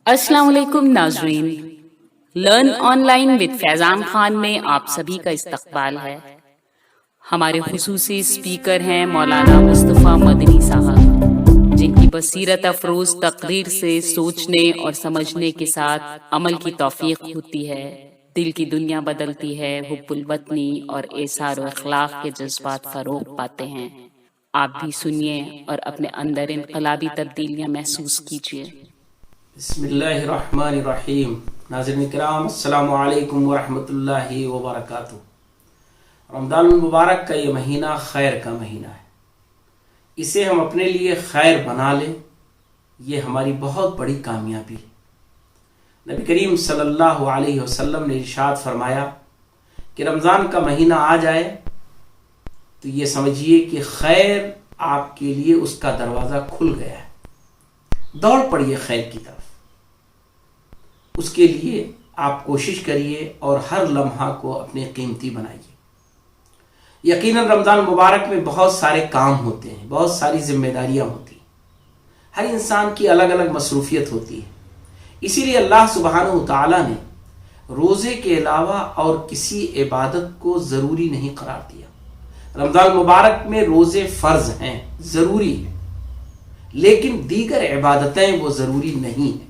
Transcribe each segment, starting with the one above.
السلام علیکم ناظرین، لرن آن لائن ود فیضان خان میں آپ سبھی کا استقبال ہے۔ ہمارے خصوصی اسپیکر ہیں مولانا مصطفیٰ مدنی صاحب، جن کی بصیرت افروز تقریر سے سوچنے اور سمجھنے کے ساتھ عمل کی توفیق ہوتی ہے، دل کی دنیا بدلتی ہے، حب الوطنی اور ایثار و اخلاق کے جذبات فروغ پاتے ہیں۔ آپ بھی سنیے اور اپنے اندر انقلابی تبدیلیاں محسوس کیجیے۔ بسم اللہ الرحمن الرحیم۔ ناظرین کرام، السلام علیکم ورحمۃ اللہ وبرکاتہ۔ رمضان المبارک کا یہ مہینہ خیر کا مہینہ ہے، اسے ہم اپنے لیے خیر بنا لیں، یہ ہماری بہت بڑی کامیابی ہے۔ نبی کریم صلی اللہ علیہ وسلم نے ارشاد فرمایا کہ رمضان کا مہینہ آ جائے تو یہ سمجھیے کہ خیر آپ کے لیے اس کا دروازہ کھل گیا ہے، دوڑ پڑیے خیر کی طرف۔ اس کے لیے آپ کوشش کریے اور ہر لمحہ کو اپنے قیمتی بنائیے۔ یقیناً رمضان مبارک میں بہت سارے کام ہوتے ہیں، بہت ساری ذمہ داریاں ہوتی ہیں، ہر انسان کی الگ الگ مصروفیت ہوتی ہے۔ اسی لیے اللہ سبحانہ وتعالی نے روزے کے علاوہ اور کسی عبادت کو ضروری نہیں قرار دیا۔ رمضان مبارک میں روزے فرض ہیں، ضروری ہیں، لیکن دیگر عبادتیں وہ ضروری نہیں ہیں،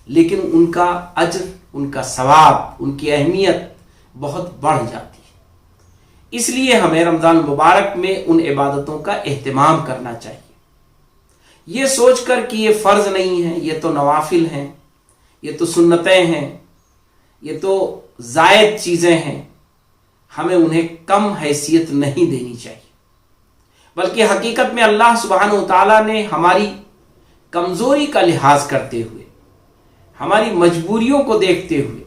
لیکن ان کا اجر، ان کا ثواب، ان کی اہمیت بہت بڑھ جاتی ہے۔ اس لیے ہمیں رمضان مبارک میں ان عبادتوں کا اہتمام کرنا چاہیے، یہ سوچ کر کہ یہ فرض نہیں ہے، یہ تو نوافل ہیں، یہ تو سنتیں ہیں، یہ تو زائد چیزیں ہیں، ہمیں انہیں کم حیثیت نہیں دینی چاہیے، بلکہ حقیقت میں اللہ سبحانہ وتعالیٰ نے ہماری کمزوری کا لحاظ کرتے ہوئے، ہماری مجبوریوں کو دیکھتے ہوئے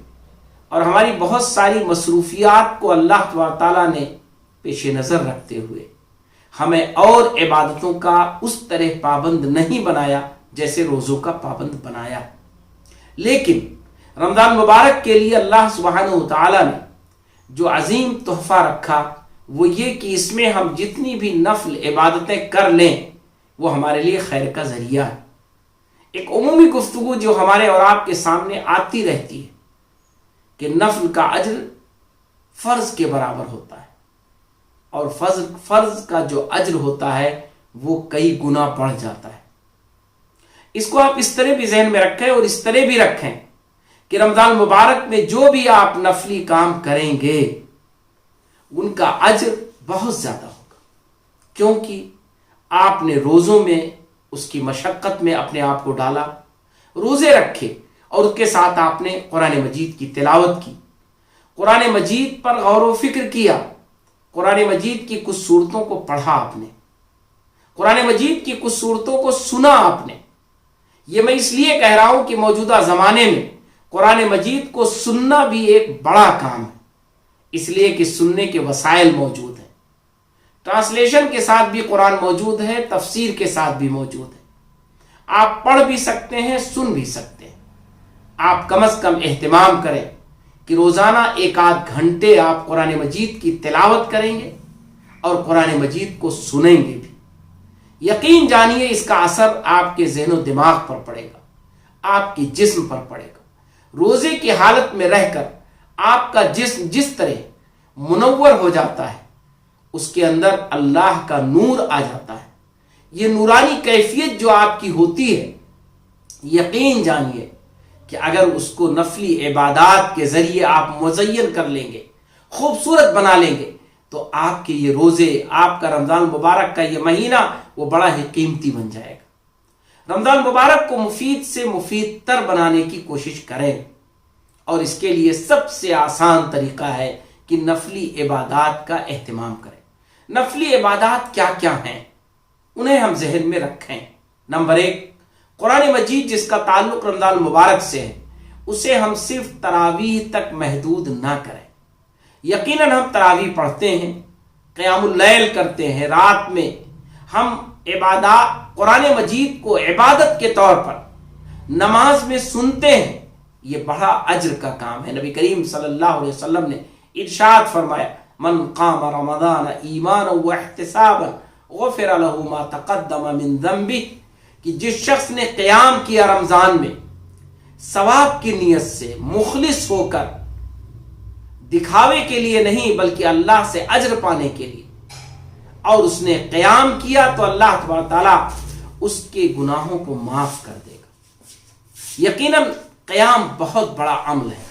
اور ہماری بہت ساری مصروفیات کو اللہ تعالیٰ نے پیش نظر رکھتے ہوئے ہمیں اور عبادتوں کا اس طرح پابند نہیں بنایا جیسے روزوں کا پابند بنایا۔ لیکن رمضان مبارک کے لیے اللہ سبحانہ وتعالیٰ نے جو عظیم تحفہ رکھا وہ یہ کہ اس میں ہم جتنی بھی نفل عبادتیں کر لیں وہ ہمارے لیے خیر کا ذریعہ ہے۔ ایک عمومی گفتگو جو ہمارے اور آپ کے سامنے آتی رہتی ہے کہ نفل کا اجر فرض کے برابر ہوتا ہے، اور فرض کا جو اجر ہوتا ہے وہ کئی گنا بڑھ جاتا ہے۔ اس کو آپ اس طرح بھی ذہن میں رکھیں اور اس طرح بھی رکھیں کہ رمضان مبارک میں جو بھی آپ نفلی کام کریں گے ان کا اجر بہت زیادہ ہوگا، کیونکہ آپ نے روزوں میں اس کی مشقت میں اپنے آپ کو ڈالا، روزے رکھے اور اس کے ساتھ آپ نے قرآن مجید کی تلاوت کی، قرآن مجید پر غور و فکر کیا، قرآن مجید کی کچھ صورتوں کو پڑھا آپ نے، قرآن مجید کی کچھ صورتوں کو سنا آپ نے۔ یہ میں اس لیے کہہ رہا ہوں کہ موجودہ زمانے میں قرآن مجید کو سننا بھی ایک بڑا کام ہے، اس لیے کہ سننے کے وسائل موجود ہیں، ٹرانسلیشن کے ساتھ بھی قرآن موجود ہے، تفسیر کے ساتھ بھی موجود ہے، آپ پڑھ بھی سکتے ہیں، سن بھی سکتے ہیں۔ آپ کم از کم اہتمام کریں کہ روزانہ ایک آدھ گھنٹے آپ قرآن مجید کی تلاوت کریں گے اور قرآن مجید کو سنیں گے بھی۔ یقین جانیے اس کا اثر آپ کے ذہن و دماغ پر پڑے گا، آپ کے جسم پر پڑے گا۔ روزے کی حالت میں رہ کر آپ کا جسم جس طرح منور ہو جاتا ہے، اس کے اندر اللہ کا نور آ جاتا ہے، یہ نورانی کیفیت جو آپ کی ہوتی ہے، یقین جانیے کہ اگر اس کو نفلی عبادات کے ذریعے آپ مزین کر لیں گے، خوبصورت بنا لیں گے، تو آپ کے یہ روزے، آپ کا رمضان مبارک کا یہ مہینہ وہ بڑا ہی قیمتی بن جائے گا۔ رمضان مبارک کو مفید سے مفید تر بنانے کی کوشش کریں، اور اس کے لیے سب سے آسان طریقہ ہے کہ نفلی عبادات کا اہتمام کریں۔ نفلی عبادات کیا کیا ہیں انہیں ہم ذہن میں رکھیں۔ نمبر 1، قرآن مجید جس کا تعلق رمضان مبارک سے ہے اسے ہم صرف تراویح تک محدود نہ کریں۔ یقیناً ہم تراویح پڑھتے ہیں، قیام اللیل کرتے ہیں، رات میں ہم عبادات قرآن مجید کو عبادت کے طور پر نماز میں سنتے ہیں، یہ بڑا اجر کا کام ہے۔ نبی کریم صلی اللہ علیہ وسلم نے ارشاد فرمایا، من قام رمضان ایمانا واحتسابا غفر له ما تقدم من ذنبه، کہ جس شخص نے قیام کیا رمضان میں सवाब की नीयत से मुखलिस होकर, दिखावे के लिए नहीं बल्कि अल्लाह से अज्र पाने के लिए, और उसने क़याम किया तो अल्लाह तबारक ताला उसके गुनाहों को माफ कर देगा। यकीनन क़याम बहुत बड़ा अमल है,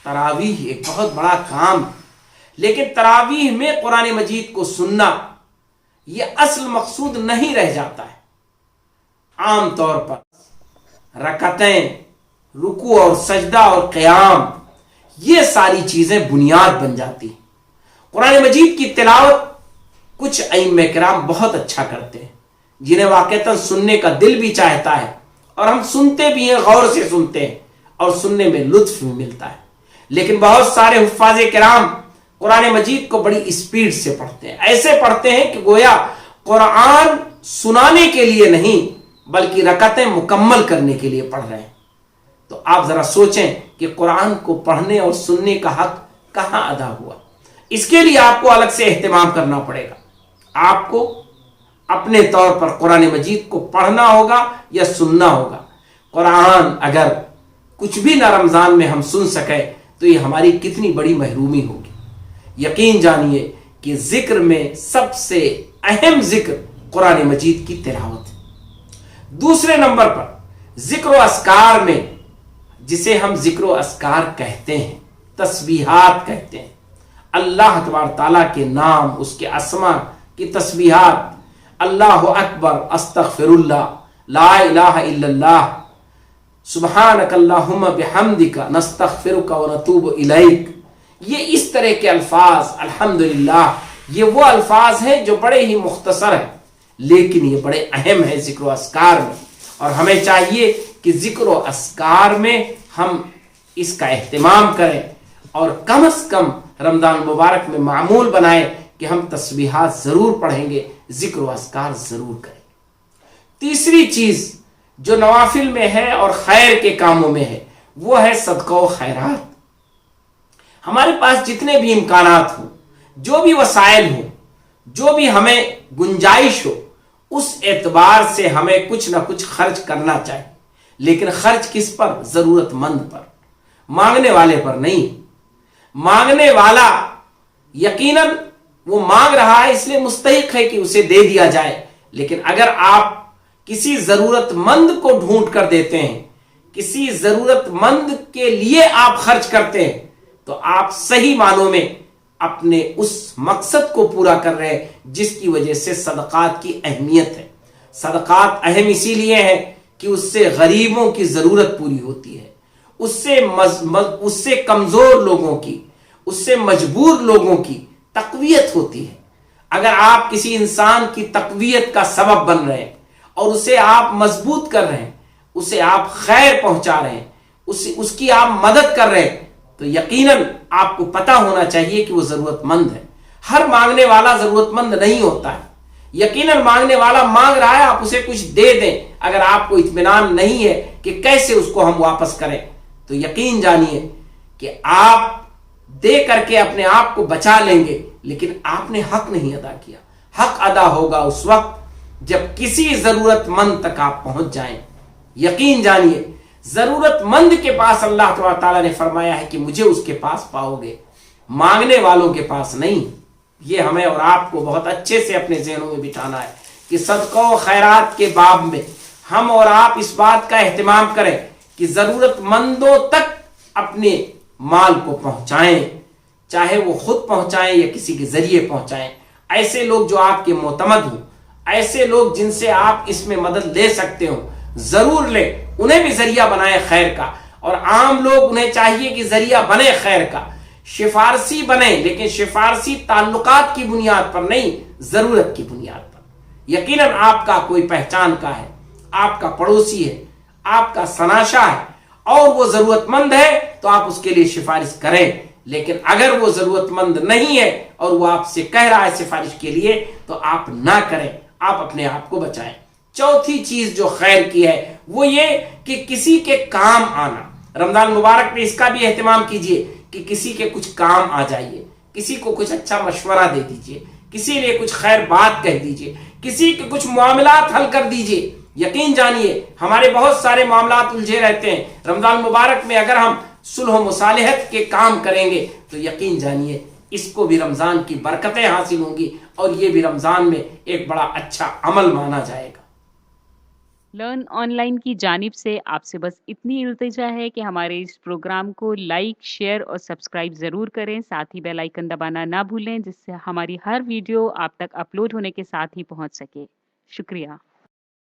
तरावीह एक बहुत बड़ा काम है, लेकिन तरावीह में कुरान मजीद को सुनना यह असल मकसूद नहीं रह जाता है। आम तौर पर रकअतें, रुकू और सजदा और क़याम, ये सारी चीजें बुनियाद बन जाती हैं। कुरान मजीद की तिलावत कुछ अइम्मे किराम बहुत अच्छा करते हैं, जिन्हें वाक़तन सुनने का दिल भी चाहता है, और हम सुनते भी हैं, गौर से सुनते हैं और सुनने में लुत्फ भी मिलता है। लेकिन बहुत सारे हुफ़ाज़े किराम कुरान मजीद को बड़ी स्पीड से पढ़ते हैं, ऐसे पढ़ते हैं कि गोया कुरान सुनाने के लिए नहीं बल्कि रकअतें मुकम्मल करने के लिए पढ़ रहे हैं। तो आप जरा सोचें कि कुरान को पढ़ने और सुनने का हक कहां अदा हुआ। इसके लिए आपको अलग से एहतिमाम करना पड़ेगा। आपको अपने तौर पर कुरान मजीद को पढ़ना होगा या सुनना होगा। कुरान अगर कुछ भी ना रमजान में हम सुन सके तो ये हमारी कितनी बड़ी महरूमी होगी। यकीन जानिए कि जिक्र में सबसे अहम जिक्र कुरान मजीद की तिलावत है। दूसरे नंबर पर जिक्र अस्कार में, जिसे हम जिक्र अस्कार कहते हैं, तस्बीहात कहते हैं, अल्लाह तबारक ताला के नाम, उसके अस्मा की तस्बीहात, अल्लाहु अकबर, अस्तगफिरुल्लाह, ला इलाहा इल्लल्लाह, सुब्हानक अल्लाहुम्मा बिहम्दिका नस्तगफिरुका व नतूबु इलैक। ये इस तरह के अल्फाज, अल्हम्दुलिल्लाह, ये वो अल्फाज हैं जो बड़े ही मुख्तसर हैं, लेकिन ये बड़े अहम है जिक्र अस्कार में। और हमें चाहिए कि जिक्र अस्कार में हम इसका एहतिमाम करें और कम से कम रमजान मुबारक में मामूल बनाएं कि हम तस्बीहात जरूर पढ़ेंगे, जिक्र अस्कार जरूर करें। तीसरी चीज जो नवाफिल में है और खैर के कामों में है वो है सदका व खैरात। हमारे पास जितने भी इम्कानात हो, जो भी वसाइल हो, जो भी हमें गुंजाइश हो, उस एतबार से हमें कुछ ना कुछ खर्च करना चाहिए। लेकिन खर्च किस पर? जरूरतमंद पर, मांगने वाले पर नहीं। मांगने वाला यकीनन वो मांग रहा है इसलिए मुस्तहिक है कि उसे दे दिया जाए, लेकिन अगर आप किसी जरूरतमंद को ढूंढ कर देते हैं, किसी जरूरतमंद के लिए आप खर्च करते हैं, तो आप सही मानों में अपने उस मकसद को पूरा कर रहे हैं जिसकी वजह से सदकात की अहमियत है। सदकात अहम इसीलिए है कि उससे गरीबों की जरूरत पूरी होती है, उससे कमजोर लोगों की, उससे मजबूर लोगों की तकवीयत होती है। अगर आप किसी इंसान की तकवीयत का सबब बन रहे हैं और उसे आप मजबूत कर रहे हैं, उसे आप खैर पहुंचा रहे हैं, उसकी आप मदद कर रहे हैं, तो यकीनन आपको पता होना चाहिए कि वो जरूरतमंद है। हर मांगने वाला जरूरतमंद नहीं होता है। यकीनन मांगने वाला मांग रहा है, आप उसे कुछ दे दें, अगर आपको इत्मीनान नहीं है कि कैसे उसको हम वापस करें, तो यकीन जानिए कि आप दे करके अपने आप को बचा लेंगे, लेकिन आपने हक नहीं अदा किया। हक अदा होगा उस वक्त जब किसी जरूरतमंद तक आप पहुंच जाएं। यकीन जानिए जरूरतमंद के पास अल्लाह ताला ने फरमाया है कि मुझे उसके पास पाओगे, मांगने वालों के पास नहीं। ये हमें और आपको बहुत अच्छे से अपने ज़हनों में बिठाना है कि सदका व खैरात के बाब में हम और आप इस बात का एहतिमाम करें कि जरूरतमंदों तक अपने माल को पहुंचाएं, चाहे वो खुद पहुंचाएं या किसी के जरिए पहुंचाएं। ऐसे लोग जो आपके मोतमद हों, ऐसे लोग जिनसे आप इसमें मदद ले सकते हो, जरूर ले, उन्हें भी जरिया बनाए खैर का। और आम लोग उन्हें चाहिए कि जरिया बने खैर का, सिफारसी बने, लेकिन सिफारसी ताल्लुकात की बुनियाद पर नहीं, जरूरत की बुनियाद पर। यकीनन आपका कोई पहचान का है, आपका पड़ोसी है, आपका सनाशा है और वो जरूरतमंद है तो आप उसके लिए सिफारिश करें। लेकिन अगर वो जरूरतमंद नहीं है और वो आपसे कह रहा है सिफारिश के लिए, तो आप ना करें, आप अपने आप को बचाएं। चौथी चीज जो खैर की है वो ये कि किसी के काम आना। रमजान मुबारक में इसका भी एहतिमाम कीजिए कि किसी के कुछ काम आ जाइए, किसी को कुछ अच्छा मशवरा दे दीजिए, किसी लिए कुछ खैर बात कह दीजिए, किसी के कुछ मामलात हल कर दीजिए। यकीन जानिए हमारे बहुत सारे मामलात उलझे रहते हैं, रमजान मुबारक में अगर हम सुलह मुसालहत के काम करेंगे तो यकीन जानिए इसको भी रमजान की बरकतें हासिल होंगी और ये भी रमजान में एक बड़ा अच्छा अमल माना जाएगा। लर्न ऑनलाइन की जानिब से आपसे बस इतनी इल्तिजा है कि हमारे इस प्रोग्राम को लाइक, शेयर और सब्सक्राइब ज़रूर करें। साथ ही बेल आइकन दबाना ना भूलें, जिससे हमारी हर वीडियो आप तक अपलोड होने के साथ ही पहुंच सके। शुक्रिया।